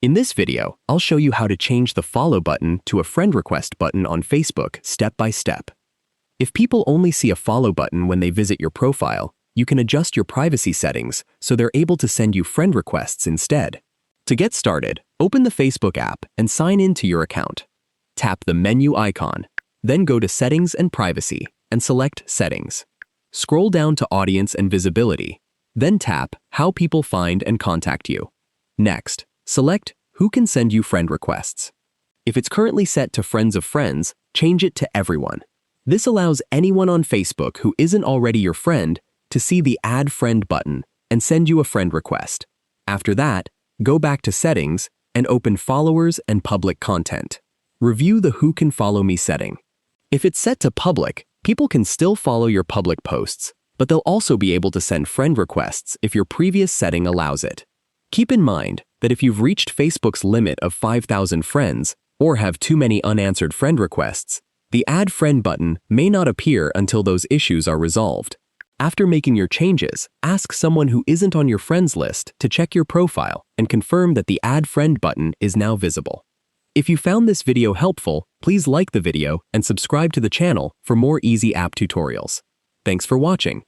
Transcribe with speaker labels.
Speaker 1: In this video, I'll show you how to change the follow button to a friend request button on Facebook step by step. If people only see a follow button when they visit your profile, you can adjust your privacy settings so they're able to send you friend requests instead. To get started, open the Facebook app and sign in to your account. Tap the menu icon, then go to Settings and Privacy and select Settings. Scroll down to Audience and Visibility, then tap How People Find and Contact You. Next, select Who Can Send You Friend Requests. If it's currently set to Friends of Friends, change it to Everyone. This allows anyone on Facebook who isn't already your friend to see the Add Friend button and send you a friend request. After that, go back to Settings and open Followers and Public Content. Review the Who Can Follow Me setting. If it's set to Public, people can still follow your public posts, but they'll also be able to send friend requests if your previous setting allows it. Keep in mind that if you've reached Facebook's limit of 5,000 friends or have too many unanswered friend requests, the Add Friend button may not appear until those issues are resolved. After making your changes, ask someone who isn't on your friends list to check your profile and confirm that the Add Friend button is now visible. If you found this video helpful, please like the video and subscribe to the channel for more easy app tutorials. Thanks for watching.